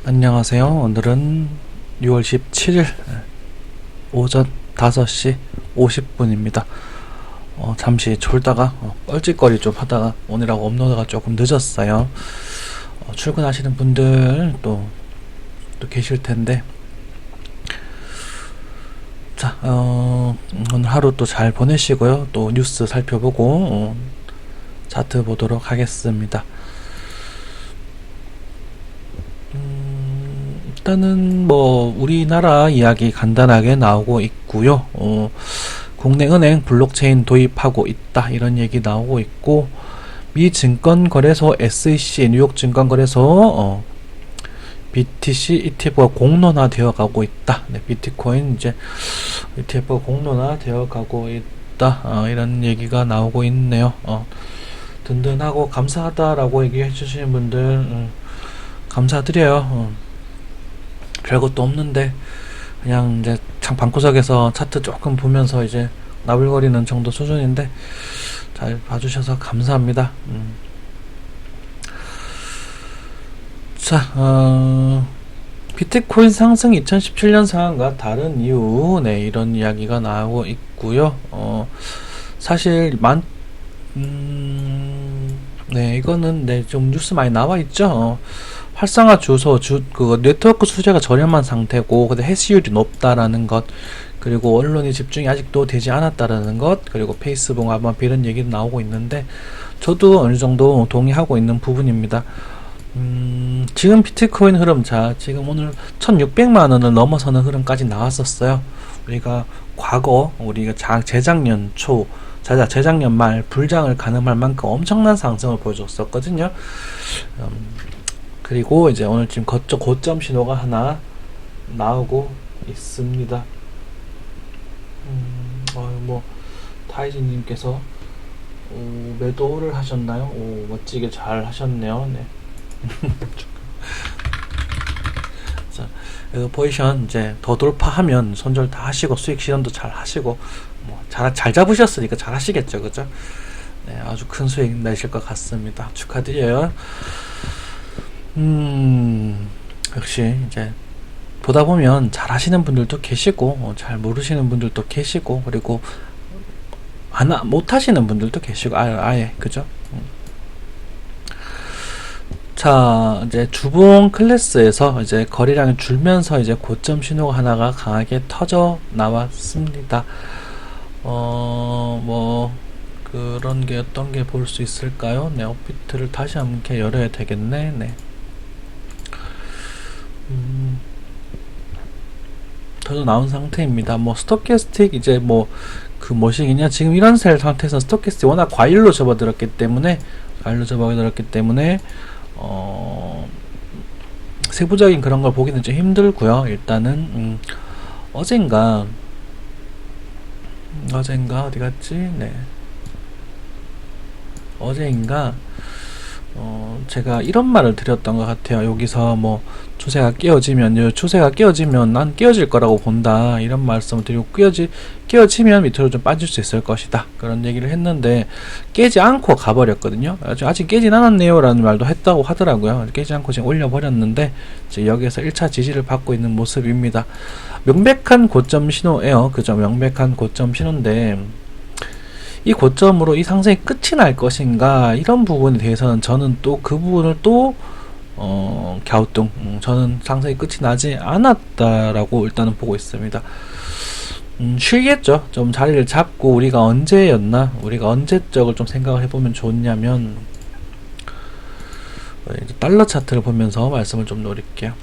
안녕하세요. 오늘은 6월 17일 오전 5시 50분입니다. 잠시 졸다가 뻘짓거리 좀 하다가 오늘하고 업로드가 조금 늦었어요. 출근하시는 분들 또 계실 텐데, 자, 오늘 하루 또 잘 보내시고요. 또 뉴스 살펴보고 차트 보도록 하겠습니다. 일단은 뭐 우리나라 이야기 간단하게 나오고 있고요. 국내 은행 블록체인 도입하고 있다 이런 얘기 나오고 있고, 미 증권거래소 SEC 뉴욕 증권거래소 BTC ETF가 공론화 되어 가고 있다. 네, 비트코인 이제 ETF가 공론화 되어 가고 있다. 이런 얘기가 나오고 있네요. 든든하고 감사하다라고 얘기해 주시는 분들 감사드려요. 별것도 없는데 그냥 이제 참 방구석에서 차트 조금 보면서 이제 나불거리는 정도 수준인데 잘 봐주셔서 감사합니다. 자, 비트코인 상승 2017년 상황과 다른 이유, 네, 이런 이야기가 나오고 있고요. 사실 네, 이거는 네, 좀 뉴스 많이 나와 있죠. 활성화 주소, 그 네트워크 수재가 저렴한 상태고, 근데 해시율이 높다라는 것, 그리고 언론이 집중이 아직도 되지 않았다라는 것, 그리고 페이스북 아마 이런 얘기도 나오고 있는데, 저도 어느 정도 동의하고 있는 부분입니다. 지금 비트코인 흐름, 자, 지금 오늘 1600만 원을 넘어서는 흐름까지 나왔었어요. 우리가 과거, 우리가 재작년 초, 재작년 말 불장을 가늠할 만큼 엄청난 상승을 보여줬었거든요. 그리고 이제 오늘 지금 고점 신호가 하나 나오고 있습니다. 뭐 타이즈님께서 매도를 하셨나요? 멋지게 잘 하셨네요. 네. 자, 포지션 이제 더 돌파하면 손절 다 하시고 수익 실현도 잘 하시고 뭐 잘 잡으셨으니까 잘 하시겠죠, 그죠? 네, 아주 큰 수익 내실 것 같습니다. 축하드려요. 역시 이제 보다 보면 잘 하시는 분들도 계시고 잘 모르시는 분들도 계시고, 그리고 못 하시는 분들도 계시고 아예 그죠? 자, 이제 주봉 클래스에서 이제 거래량이 줄면서 이제 고점 신호가 하나가 강하게 터져 나왔습니다. 뭐 그런 게 어떤 게 볼 수 있을까요? 네, 업비트를 다시 한번 이렇게 열어야 되겠네. 네. 터져 나온 상태입니다. 뭐 스토캐스틱 이제 뭐 그 뭐시기냐, 지금 이런 셀 상태에서 스토캐스틱 워낙 과일로 접어들었기 때문에 세부적인 그런 걸 보기는 좀 힘들고요. 일단은 어젠가 어디 갔지? 네. 어제인가 제가 이런 말을 드렸던 것 같아요. 여기서 뭐 추세가 깨어지면 난 깨어질 거라고 본다, 이런 말씀을 드리고, 깨어지면 밑으로 좀 빠질 수 있을 것이다, 그런 얘기를 했는데 깨지 않고 가버렸거든요. 아직 깨진 않았네요 라는 말도 했다고 하더라고요. 깨지 않고 지금 올려버렸는데 이제 여기에서 1차 지지를 받고 있는 모습입니다. 명백한 고점 신호예요. 그죠? 명백한 고점 신호인데 이 고점으로 이 상승이 끝이 날 것인가, 이런 부분에 대해서는 저는 또 그 부분을 또 갸우뚱, 저는 상승이 끝이 나지 않았다라고 일단은 보고 있습니다. 쉬겠죠. 좀 자리를 잡고 우리가 언제적을 좀 생각을 해보면 좋냐면, 달러 차트를 보면서 말씀을 좀 노릴게요.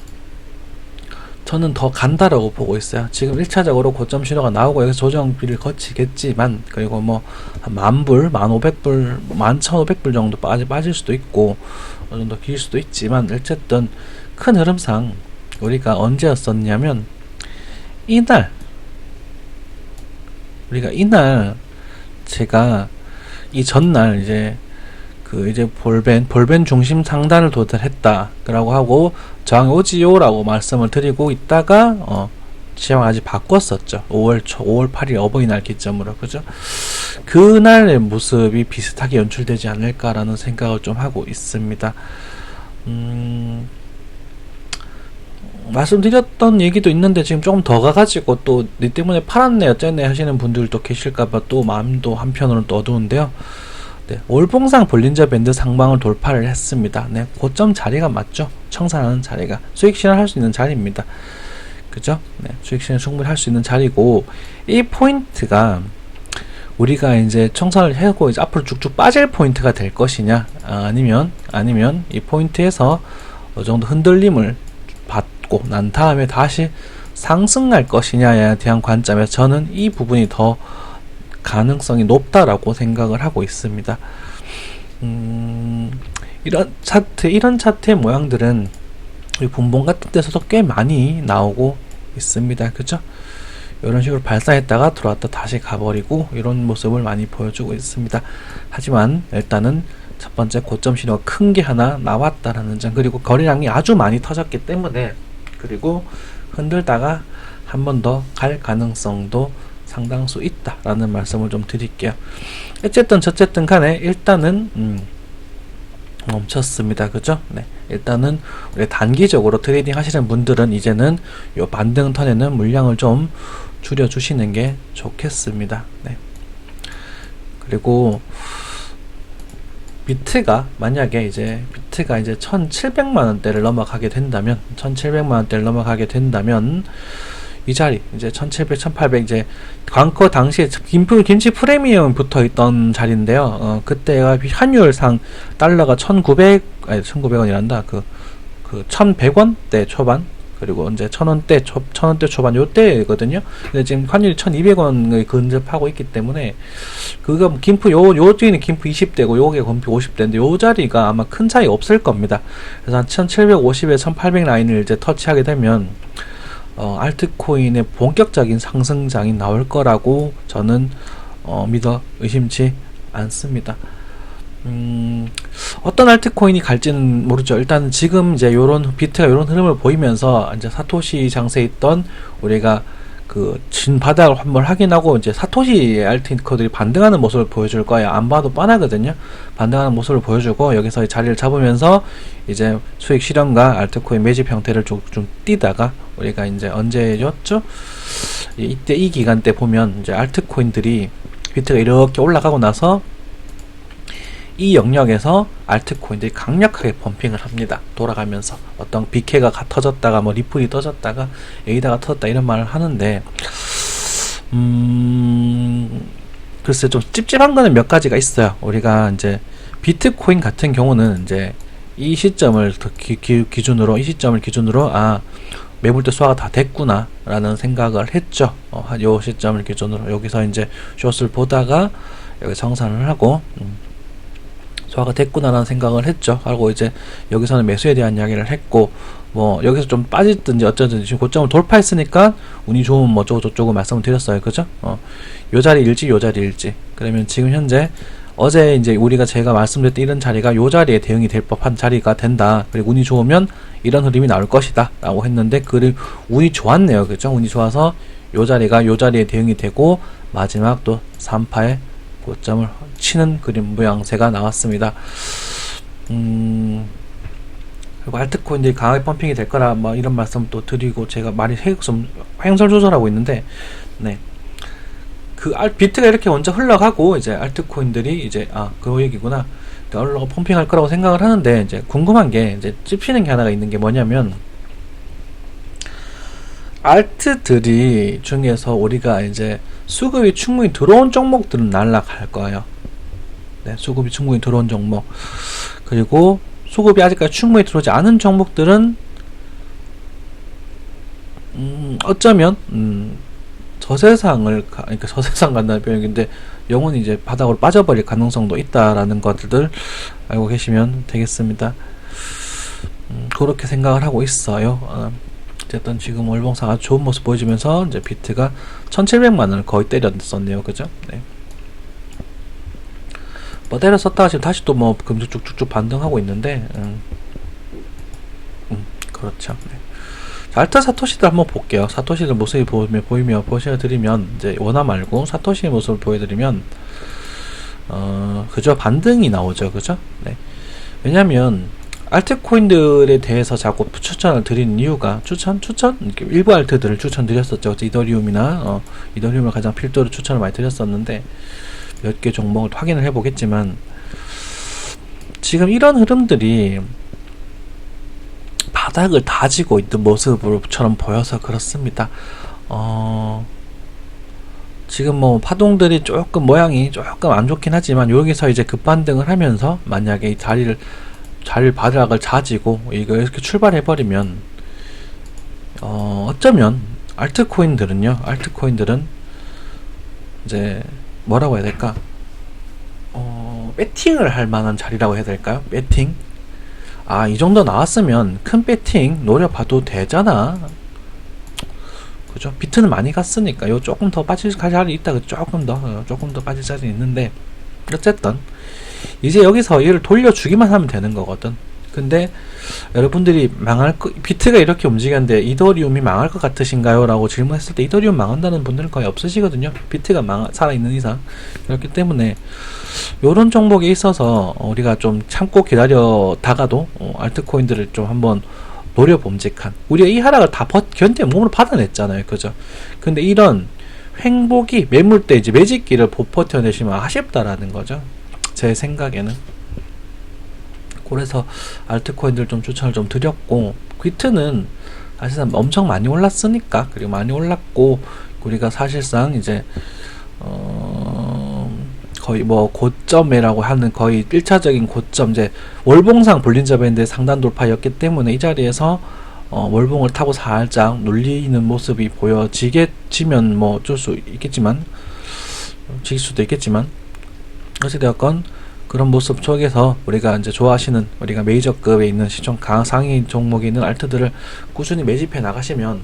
저는 더 간다라고 보고 있어요. 지금 1차적으로 고점 신호가 나오고 여기서 조정비를 거치겠지만, 그리고 뭐 한 10,000불, 15,000불, 11,500불 정도 빠질 수도 있고 어느 정도 길 수도 있지만, 어쨌든 큰 흐름상 우리가 언제였었냐면 이날 제가 이 전날 이제 볼벤 중심 상단을 도달했다라고 하고 저항이 오지요라고 말씀을 드리고 있다가 시황까지 바꿨었죠. 5월 8일 어버이날 기점으로, 그죠? 그날의 모습이 비슷하게 연출되지 않을까라는 생각을 좀 하고 있습니다. 말씀드렸던 얘기도 있는데 지금 조금 더 가가지고 또 니 때문에 팔았네 어쨌네 하시는 분들도 계실까봐 또 마음도 한편으로는 또 어두운데요. 네, 월봉상 볼린저 밴드 상방을 돌파를 했습니다. 네, 고점 자리가 맞죠? 청산하는 자리가 수익 실현할 수 있는 자리입니다. 그죠? 네, 수익 실현 충분히 할 수 있는 자리고, 이 포인트가 우리가 이제 청산을 하고 이제 앞으로 쭉쭉 빠질 포인트가 될 것이냐, 아니면 이 포인트에서 어느 정도 흔들림을 받고 난 다음에 다시 상승할 것이냐에 대한 관점에서 저는 이 부분이 더 가능성이 높다라고 생각을 하고 있습니다. 이런 차트의 모양들은 분봉 같은 데서도 꽤 많이 나오고 있습니다. 그죠? 이런 식으로 발사했다가 들어왔다 다시 가버리고 이런 모습을 많이 보여주고 있습니다. 하지만 일단은 첫 번째 고점 신호가 큰 게 하나 나왔다라는 점, 그리고 거래량이 아주 많이 터졌기 때문에, 그리고 흔들다가 한 번 더 갈 가능성도 상당수 있다라는 말씀을 좀 드릴게요. 어쨌든 간에 일단은 멈췄습니다. 그죠? 네. 일단은 우리 단기적으로 트레이딩 하시는 분들은 이제는 요 반등 턴에는 물량을 좀 줄여 주시는 게 좋겠습니다. 네. 그리고 만약에 이제 1700만 원대를 넘어가게 된다면, 이 자리 이제 1700, 1800 이제 광거 당시에 김치 프리미엄 붙어 있던 자리인데요. 그때가 환율상 달러가 1900원이란다. 그 1100원대 초반, 그리고 이제 1000원대 초반 요때거든요. 근데 지금 환율이 1200원을 근접하고 있기 때문에, 그거 요 뒤에는 김프 20대고 요게 김프 50대인데 요 자리가 아마 큰 차이 없을 겁니다. 그래서 한 1750에 1800 라인을 이제 터치하게 되면 알트코인의 본격적인 상승장이 나올 거라고 저는 믿어 의심치 않습니다. 어떤 알트코인이 갈지는 모르죠. 일단 지금 이제 비트가 요런 흐름을 보이면서 이제 사토시 장세에 있던 우리가 그 진바닥을 한번 확인하고 이제 사토시 알트코인들이 반등하는 모습을 보여줄 거예요. 안 봐도 뻔하거든요. 반등하는 모습을 보여주고 여기서 자리를 잡으면서 이제 수익 실현과 알트코인 매집 형태를 좀 띄다가, 우리가 이제 언제였죠? 이때 이 기간 때 보면 이제 알트코인들이 비트가 이렇게 올라가고 나서 이 영역에서 알트코인들이 강력하게 펌핑을 합니다. 돌아가면서 어떤 BK가 터졌다가 뭐 리플이 터졌다가 에이다가 터졌다 이런 말을 하는데, 글쎄 좀 찝찝한 거는 몇 가지가 있어요. 우리가 이제 비트코인 같은 경우는 이제 이 시점을 기준으로 매물대 소화가 다 됐구나 라는 생각을 했죠. 요 시점을 기준으로 여기서 이제 숏을 보다가 여기 정산을 하고 소화가 됐구나라는 생각을 했죠. 하고 이제 여기서는 매수에 대한 이야기를 했고, 뭐 여기서 좀 빠지든지 어쩌든지 지금 고점을 돌파했으니까 운이 좋으면 뭐 저쩌고 말씀을 드렸어요. 그죠? 요 자리일지. 그러면 지금 현재 어제 이제 제가 말씀드렸던 이런 자리가 요 자리에 대응이 될 법한 자리가 된다. 그리고 운이 좋으면 이런 흐름이 나올 것이다 라고 했는데, 운이 좋았네요. 그죠? 운이 좋아서 요 자리에 대응이 되고 마지막 또 3파에 고점을 치는 그림 모양새가 나왔습니다. 그리고 알트코인들이 강하게 펌핑이 될 거라 뭐 이런 말씀 또 드리고, 제가 말이 좀 횡설조설하고 있는데, 네. 비트가 이렇게 먼저 흘러가고 이제 알트코인들이 이제 그 얘기구나. 올라가 펌핑할 거라고 생각을 하는데, 이제 궁금한 게 이제 찝히는 게 하나가 있는 게 뭐냐면, 알트들이 중에서 우리가 이제 수급이 충분히 들어온 종목들은 날아갈 거예요. 네, 수급이 충분히 들어온 종목. 그리고 수급이 아직까지 충분히 들어오지 않은 종목들은 어쩌면 저세상 간다는 표현인데 영원히 이제 바닥으로 빠져버릴 가능성도 있다라는 것들 알고 계시면 되겠습니다. 그렇게 생각을 하고 있어요. 어쨌든 지금 월봉사가 좋은 모습 보여주면서 이제 비트가 1700만원을 거의 때렸었네요. 그죠? 네. 뭐 때렸었다가 지금 다시 또 뭐 금주 쭉쭉쭉 반등하고 있는데, 그렇죠. 네. 자, 알트 사토시들 한번 볼게요. 사토시들 모습이 보여드리면, 이제 원화 말고 사토시의 모습을 보여드리면, 그죠? 반등이 나오죠. 그죠? 네. 왜냐면, 알트코인들에 대해서 자꾸 추천을 드리는 이유가 추천? 이렇게 일부 알트들을 추천드렸었죠. 이더리움이나 이더리움을 가장 필두로 추천을 많이 드렸었는데 몇 개 종목을 확인을 해보겠지만 지금 이런 흐름들이 바닥을 다지고 있는 모습처럼 보여서 그렇습니다. 지금 뭐 파동들이 조금 모양이 조금 안 좋긴 하지만 여기서 이제 급반등을 하면서 만약에 이 자리를 바닥을 다지고 이거 이렇게 출발해 버리면 어쩌면 알트코인들은 이제 뭐라고 해야 될까? 배팅을 할 만한 자리라고 해야 될까요? 배팅? 이 정도 나왔으면 큰 배팅 노려봐도 되잖아. 그죠? 비트는 많이 갔으니까 요 조금 더 빠질 자리 있다. 조금 더 빠질 자리 있는데 어쨌든 이제 여기서 얘를 돌려주기만 하면 되는 거거든. 근데 여러분들이 비트가 이렇게 움직였는데 이더리움이 망할 것 같으신가요? 라고 질문했을 때 이더리움 망한다는 분들은 거의 없으시거든요. 비트가 살아있는 이상. 그렇기 때문에 요런 종목에 있어서 우리가 좀 참고 기다려다가도 알트코인들을 좀 한번 노려봄직한, 우리가 이 하락을 다 견뎌 몸으로 받아냈잖아요. 그죠? 근데 이런 횡보기 매물대 이제 매집기를 못 버텨내시면 아쉽다라는 거죠. 제 생각에는. 그래서 알트코인들 좀 추천을 좀 드렸고, 비트는 사실상 엄청 많이 올랐으니까, 그리고 많이 올랐고 우리가 사실상 이제 거의 뭐 고점이라고 하는 거의 1차적인 고점, 이제 월봉상 볼린저 밴드의 상단 돌파였기 때문에 이 자리에서 월봉을 타고 살짝 눌리는 모습이 보여지면 뭐 어쩔 수 있겠지만, 질 수도 있겠지만, 어찌되었건 그런 모습 속에서 우리가 이제 좋아하시는, 우리가 메이저급에 있는 시총 상위 종목에 있는 알트들을 꾸준히 매집해 나가시면,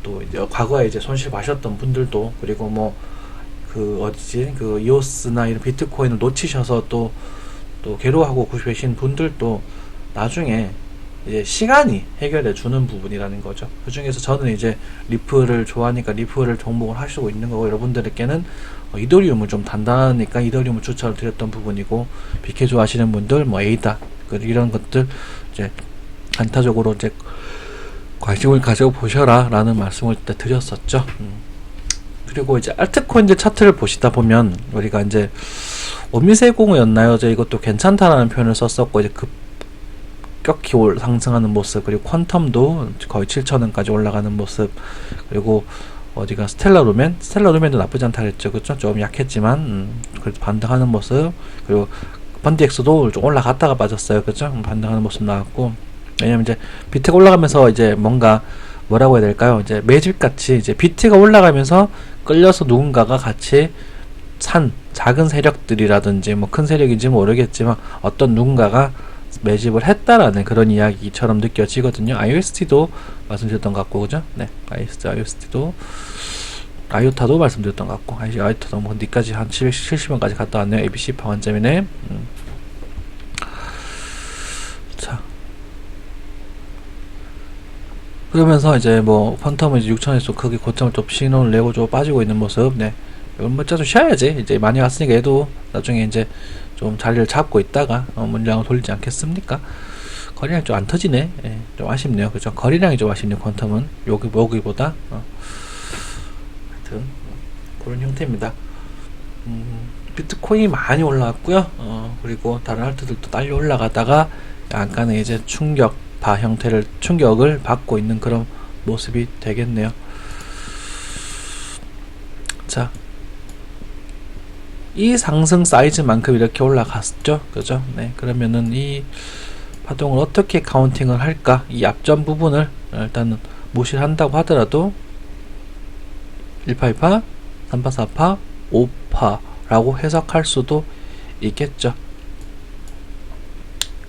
또 이제 과거에 이제 손실 봐셨던 분들도, 그리고 뭐 그 이오스나 이런 비트코인을 놓치셔서 또 괴로워하고 계신 분들도 나중에 이제 시간이 해결해 주는 부분이라는 거죠. 그 중에서 저는 이제 리플을 좋아하니까 리플을 종목을 하시고 있는 거고, 여러분들에게는 이더리움을 좀 단단하니까 이더리움을 추천을 드렸던 부분이고, BK 좋아하시는 분들 뭐 에이다 이런 것들 이제 단타적으로 이제 관심을 가지고 보셔라 라는 말씀을 그때 드렸었죠. 그리고 이제 알트코인들 차트를 보시다 보면 우리가 이제 오미세공이었나요? 이것도 괜찮다라는 표현을 썼었고, 이제 급격히 상승하는 모습, 그리고 퀀텀도 거의 7,000원까지 올라가는 모습, 그리고 어디가 스텔라루멘도 나쁘지 않다 그랬죠. 그쵸? 좀 약했지만 그래도 반등하는 모습, 그리고 번디엑스도 좀 올라갔다가 빠졌어요. 그쵸? 반등하는 모습 나왔고, 왜냐면 이제 비트가 올라가면서 이제 뭔가 뭐라고 해야 될까요? 이제 매집같이 이제 비트가 올라가면서 끌려서 누군가가 같이 산 작은 세력들이라든지 뭐 큰 세력인지 모르겠지만 어떤 누군가가 매집을 했다라는 그런 이야기처럼 느껴지거든요. IOST도 말씀드렸던 것 같고, 그죠? 네, IOST도 아이오타도 말씀드렸던 것 같고, 아이오타도 뭐 니까지 한 770원까지 갔다 왔네요. ABC 방환점이네. 자, 그러면서 이제 뭐 퀀텀은 이제 6천에서 크게 고점을 좀 신호를 내고 좀 빠지고 있는 모습. 네, 이건 뭐 좀 쉬어야지. 이제 많이 왔으니까 얘도 나중에 이제 좀 자리를 잡고 있다가 물량을 돌리지 않겠습니까? 거리량이 좀 안 터지네. 예, 좀 아쉽네요. 그죠? 거리량이 좀 아쉽네요. 퀀텀은 여기보다. 하여튼 그런 형태입니다. 비트코인이 많이 올라왔고요. 그리고 다른 알트들도 딸려 올라가다가 약간의 이제 충격을 받고 있는 그런 모습이 되겠네요. 자, 이 상승 사이즈만큼 이렇게 올라갔죠. 그죠? 네, 그러면은 이 파동을 어떻게 카운팅을 할까? 이 앞전 부분을 일단은 무시를 한다고 하더라도 1파, 2파, 3파, 4파, 5파라고 해석할 수도 있겠죠.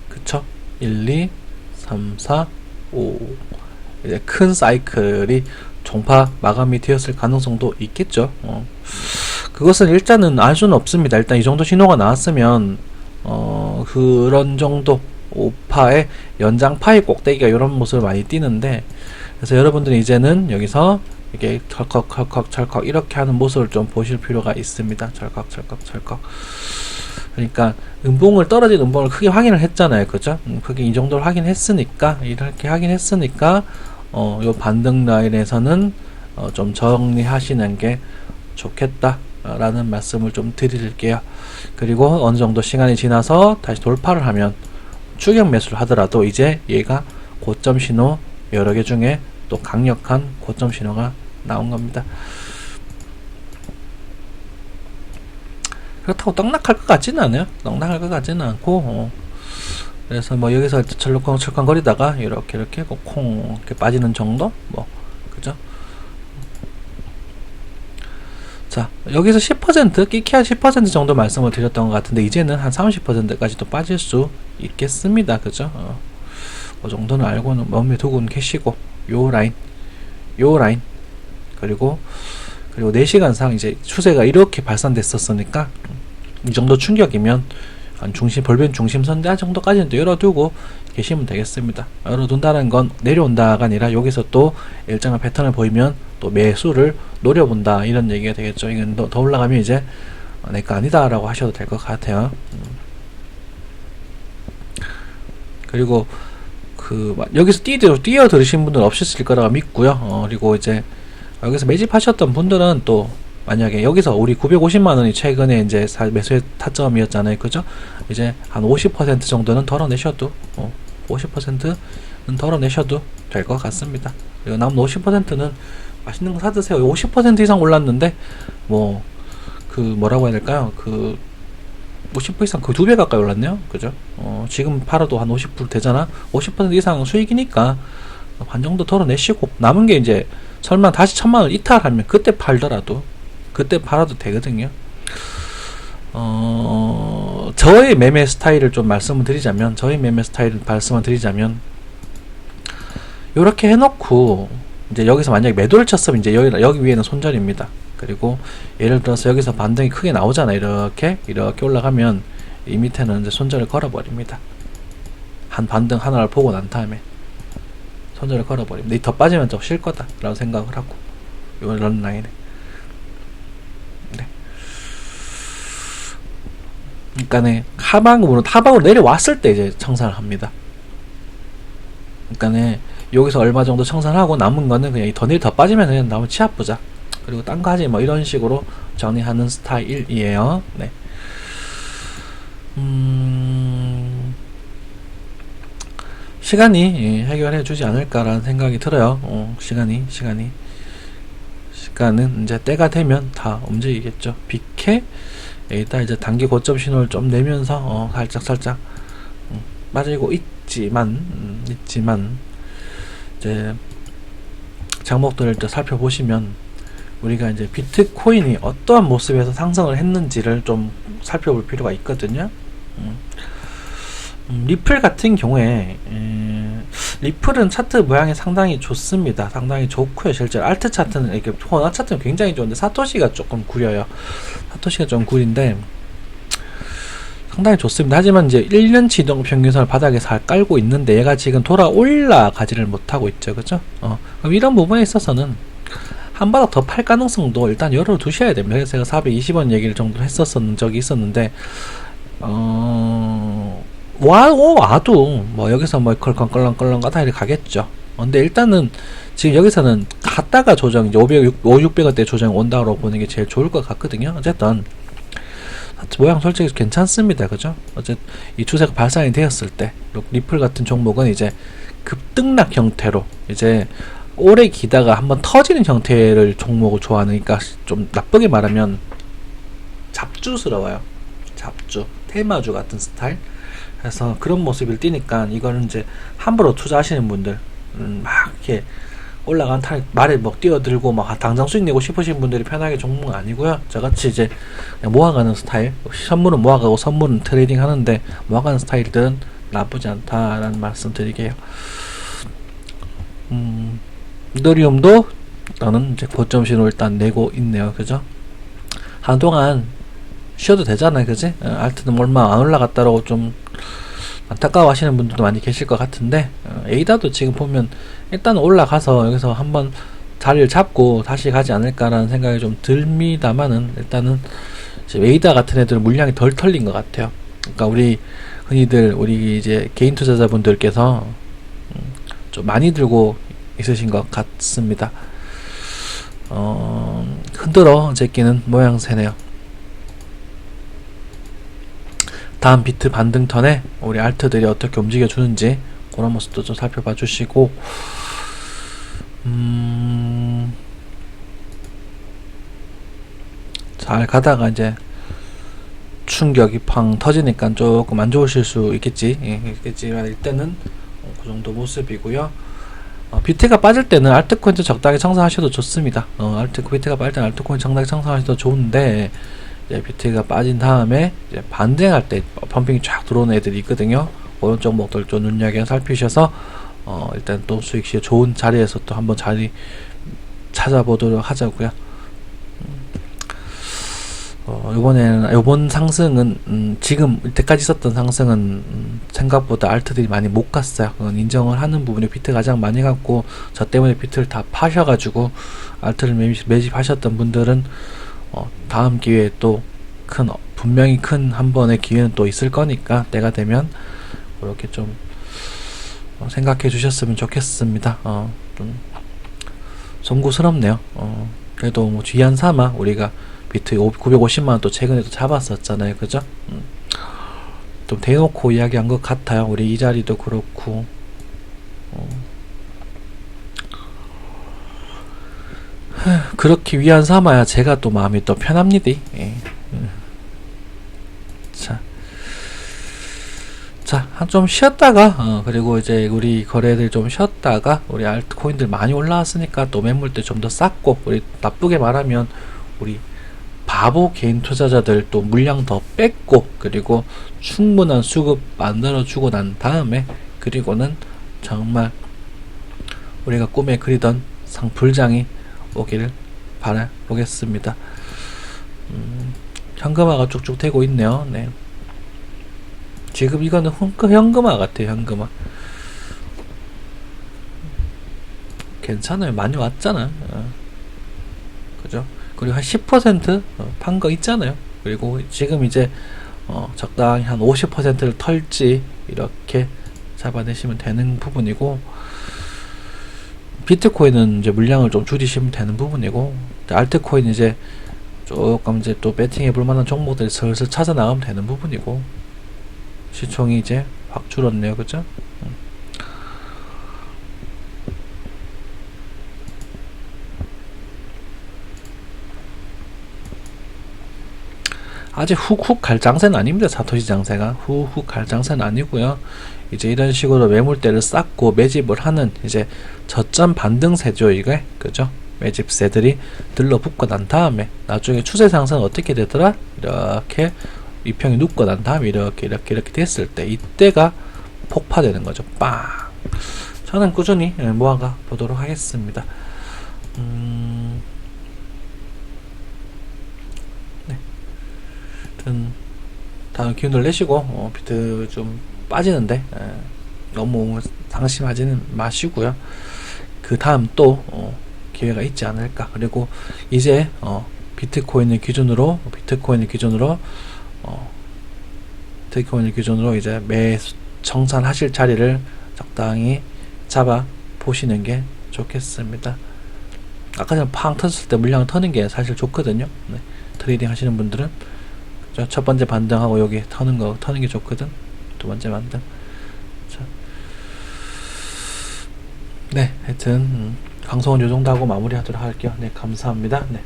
그쵸? 1, 2, 3, 4, 5. 이제 큰 사이클이 종파 마감이 되었을 가능성도 있겠죠. 그것은 일단은 알 수는 없습니다. 일단 이 정도 신호가 나왔으면 그런 정도 5파의 연장파의 꼭대기가 이런 모습을 많이 띄는데, 그래서 여러분들이 이제는 여기서 이게 철컥 이렇게 하는 모습을 좀 보실 필요가 있습니다. 철컥. 그러니까 음봉을 떨어진 음봉을 크게 확인을 했잖아요, 그죠? 크게 이 정도를 확인했으니까 이렇게 확인했으니까 요 반등 라인에서는 좀 정리하시는 게 좋겠다라는 말씀을 좀 드릴게요. 그리고 어느 정도 시간이 지나서 다시 돌파를 하면 추격 매수를 하더라도 이제 얘가 고점 신호 여러 개 중에 또 강력한 고점 신호가 나온 겁니다. 그렇다고 떡락할 것 같지는 않아요. 떡락할 것 같지는 않고 그래서 뭐 여기서 철컹철컹 거리다가 이렇게 콩 이렇게 빠지는 정도 뭐 그죠? 자, 여기서 10% 끼케야 10% 정도 말씀을 드렸던 것 같은데 이제는 한 30%까지도 빠질 수 있겠습니다. 그죠? 그 정도는 알고는 마음에 두고는 계시고 요 라인 그리고 4시간상 이제 추세가 이렇게 발산됐었으니까 이 정도 충격이면 한 볼변 중심선대 정도까지는 또 열어두고 계시면 되겠습니다. 열어둔다는 건 내려온다가 아니라 여기서 또 일정한 패턴을 보이면 또 매수를 노려본다 이런 얘기가 되겠죠. 이건 더 올라가면 이제 내거 아니다 라고 하셔도 될 것 같아요. 그리고 여기서 뛰어 들으신 분들은 없으실 거라고 믿고요. 그리고 이제 여기서 매집하셨던 분들은 또 만약에 여기서 우리 950만원이 최근에 이제 매수의 타점이었잖아요, 그죠? 이제 한 50% 정도는 덜어내셔도 50%는 덜어내셔도 될 것 같습니다. 그리고 남은 50%는 맛있는 거 사드세요. 50% 이상 올랐는데 뭐라고 해야 될까요? 50% 이상 2배 가까이 올랐네요, 그죠? 지금 팔아도 한 50% 되잖아. 50% 이상 수익이니까 반 정도 덜어내시고 남은 게 이제 설마 다시 1000만원 이탈하면 그때 팔더라도 그때 팔아도 되거든요. 저의 매매 스타일을 좀 말씀을 드리자면 요렇게 해놓고 이제 여기서 만약에 매도를 쳤으면 이제 여기 위에는 손절입니다. 그리고 예를 들어서 여기서 반등이 크게 나오잖아요. 이렇게 올라가면 이 밑에는 이제 손절을 걸어버립니다. 한 반등 하나를 보고 난 다음에 손절을 걸어버립니다. 더 빠지면 좀 쉴 거다 라고 생각을 하고 이런 라인에 그러니까 하방으로 내려왔을 때 이제 청산을 합니다. 그러니까 여기서 얼마 정도 청산하고 남은 거는 그냥 더 빠지면 그냥 남은 치아 보자. 그리고 딴 거 하지 뭐 이런 식으로 정리하는 스타일이에요. 네. 시간이 해결해 주지 않을까라는 생각이 들어요. 시간은 이제 때가 되면 다 움직이겠죠. 비케 일단 이제 단기 고점 신호를 좀 내면서 살짝 빠지고 있지만 이제 장목들을 또 살펴보시면 우리가 이제 비트코인이 어떠한 모습에서 상승을 했는지를 좀 살펴볼 필요가 있거든요. 리플 같은 경우에 리플은 차트 모양이 상당히 좋습니다. 상당히 좋고요. 실제 알트 차트는 이렇게 호나 차트는 굉장히 좋은데 사토시가 조금 구려요. 사토시가 좀 구린데 상당히 좋습니다. 하지만 이제 1년치 이동 평균선을 바닥에 잘 깔고 있는데 얘가 지금 돌아 올라가지를 못하고 있죠. 그죠? 그럼 이런 부분에 있어서는 한 바닥 더 팔 가능성도 일단 열어두셔야 됩니다. 그래서 제가 420원 얘기를 정도 했었던 적이 있었는데 와도 뭐 여기서 뭐 컬렁 가다 이렇게 가겠죠. 근데 일단은 지금 여기서는 갔다가 조정 이제 600원대 조정 온다고 보는 게 제일 좋을 것 같거든요. 어쨌든 모양 솔직히 괜찮습니다. 그죠? 어쨌든 이 추세가 발산이 되었을 때 리플 같은 종목은 이제 급등락 형태로 이제 오래 기다가 한번 터지는 형태를 종목을 좋아하니까 좀 나쁘게 말하면 잡주스러워요. 잡주, 테마주 같은 스타일. 그래서 그런 모습을 띠니까 이거는 이제 함부로 투자하시는 분들 막 이렇게 올라간 말에 막 뛰어들고 막 당장 수익 내고 싶으신 분들이 편하게 종목은 아니고요. 저같이 이제 그냥 모아가는 스타일, 선물은 모아가고 선물은 트레이딩 하는데 모아가는 스타일들은 나쁘지 않다라는 말씀 드리게요. 이더리움도 일단은 이제 고점 신호 일단 내고 있네요. 그죠? 한동안 쉬어도 되잖아요. 그지? 알트는 얼마 안 올라갔다라고 좀 안타까워 하시는 분들도 많이 계실 것 같은데 에이다도 지금 보면 일단 올라가서 여기서 한번 자리를 잡고 다시 가지 않을까라는 생각이 좀 듭니다만은 일단은 웨이다 같은 애들은 물량이 덜 털린 것 같아요. 그러니까 우리 이제 개인 투자자분들께서 좀 많이 들고 있으신 것 같습니다. 흔들어 제끼는 모양새네요. 다음 비트 반등 턴에 우리 알트들이 어떻게 움직여 주는지 그런 모습도 좀 살펴봐 주시고, 잘 가다가 이제 충격이 팡 터지니까 조금 안 좋으실 수 있겠지만 일단은 그 정도 모습이고요. 비트가 빠질 때는 알트코인 적당히 청산하셔도 좋습니다. 비트가 빠질 때는 알트코인 적당히 청산하셔도 좋은데, 이제 비트가 빠진 다음에 이제 반등할 때 펌핑이 쫙 들어오는 애들이 있거든요. 그런 종목들 좀 눈여겨 살피셔서 일단 또 수익시 좋은 자리에서 또 한번 자리 찾아보도록 하자고요. 이번 상승은 지금 이때까지 있었던 상승은 생각보다 알트들이 많이 못 갔어요. 그건 인정을 하는 부분이 비트 가장 많이 갔고, 저 때문에 비트를 다 파셔가지고 알트를 매집하셨던 분들은 다음 기회에 또 분명히 큰 한 번의 기회는 또 있을 거니까 때가 되면 그렇게 좀 생각해 주셨으면 좋겠습니다. 좀 송구스럽네요. 그래도 뭐 뒤안 삼아 우리가 비트 950만원 또 최근에도 잡았었잖아요. 그죠? 좀 대놓고 이야기한 것 같아요. 우리 이 자리도 그렇고. 그렇게 위안 삼아야 제가 또 마음이 또 편합니다. 예. 자, 좀 쉬었다가, 그리고 이제 우리 거래들 좀 쉬었다가, 우리 알트코인들 많이 올라왔으니까 또 매물대 좀 더 쌌고, 우리 나쁘게 말하면, 우리 바보 개인 투자자들 또 물량 더 뺐고, 그리고 충분한 수급 만들어주고 난 다음에, 그리고는 정말 우리가 꿈에 그리던 상불장이 오기를 바라보겠습니다. 현금화가 쭉쭉 되고 있네요. 네. 지금 이거는 현금화 같아요. 현금화. 괜찮아요. 많이 왔잖아. 그죠? 그리고 한 10% 판 거 있잖아요. 그리고 지금 이제 적당히 한 50%를 털지 이렇게 잡아내시면 되는 부분이고, 비트코인은 이제 물량을 좀 줄이시면 되는 부분이고, 알트코인 이제 조금 이제 또 배팅해 볼 만한 종목들 슬슬 찾아 나가면 되는 부분이고, 시총이 이제 확 줄었네요. 그죠? 아직 훅훅 갈 장세는 아닙니다. 사토시 장세가 훅훅 갈 장세는 아니고요. 이제 이런 식으로 매물대를 쌓고 매집을 하는 이제 저점 반등세죠. 이게 그죠? 매집세들이 들러붙고 난 다음에 나중에 추세 상승은 어떻게 되더라? 이렇게 위평이 눕고 난 다음에 이렇게 됐을 때 이때가 폭파되는 거죠. 빵! 저는 꾸준히 모아가 보도록 하겠습니다. 네. 다음 기운을 내시고 비트 좀 빠지는데 너무 상심하지는 마시고요. 그 다음 또 기회가 있지 않을까. 그리고 이제 비트코인을 기준으로 이제 매 정산하실 자리를 적당히 잡아 보시는 게 좋겠습니다. 아까 전에 팡 터졌을 때 물량을 터는 게 사실 좋거든요. 네. 트레이딩 하시는 분들은 첫 번째 반등하고 여기 터는 게 좋거든. 두 번째 반등. 자. 네, 하여튼 방송은 요 정도 하고 마무리하도록 할게요. 네, 감사합니다. 네.